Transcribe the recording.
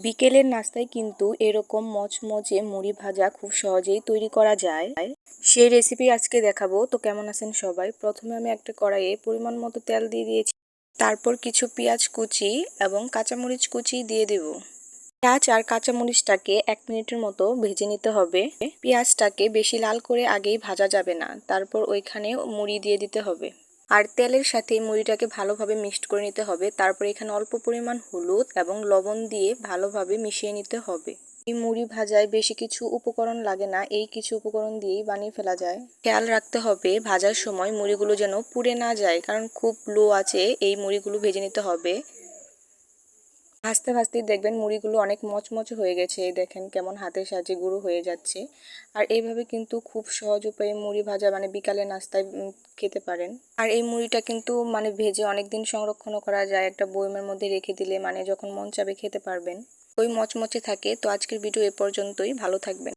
বিকেলের নাস্তায় কিন্তু এরকম মচমচে মুড়ি ভাজা খুব সহজেই তৈরি করা যায়। সেই রেসিপি আজকে দেখাবো। তো কেমন আছেন সবাই? প্রথমে আমি একটা কড়াইয়ে পরিমাণ মতো তেল দিয়ে দিয়েছি। তারপর কিছু পেঁয়াজ কুচি এবং কাঁচামরিচ কুচি দিয়ে দেব। পেঁয়াজ আর কাঁচামরিচটাকে 1 মিনিটের মতো ভেজে নিতে হবে। পেঁয়াজটাকে বেশি লাল করে আগেই ভাজা যাবে না, তারপর ওইখানে মুড়ি দিয়ে দিতে হবে। আর তেলের সাথে মুড়িটাকে ভালোভাবে মিক্সড করে নিতে হবে। তারপর এখানে অল্প পরিমাণ হলুদ এবং লবণ দিয়ে ভালোভাবে মিশিয়ে নিতে হবে। এই মুড়ি ভাজায় বেশি কিছু উপকরণ লাগে না, এই কিছু উপকরণ দিয়েই বানিয়ে ফেলা যায়। খেয়াল রাখতে হবে ভাজার সময় মুড়িগুলো যেন পুড়ে না যায়, কারণ খুব লো আছে এই মুড়িগুলো ভেজে নিতে হবে। ভাজতে ভাজতে দেখবেন মুড়িগুলো অনেক মচমচে হয়ে গেছে। দেখেন কেমন হাতের সাহায্যে গুঁড়ো হয়ে যাচ্ছে। আর এইভাবে কিন্তু খুব সহজ উপায়ে মুড়ি ভাজা বিকালে নাস্তায় খেতে পারেন। আর এই মুড়িটা কিন্তু ভেজে অনেক দিন সংরক্ষণও করা যায়, একটা বয়মের মধ্যে রেখে দিলে যখন মন চাবে খেতে পারবেন। ওই মচমচে থাকে। তো আজকের ভিডিও এ পর্যন্তই, ভালো থাকবেন।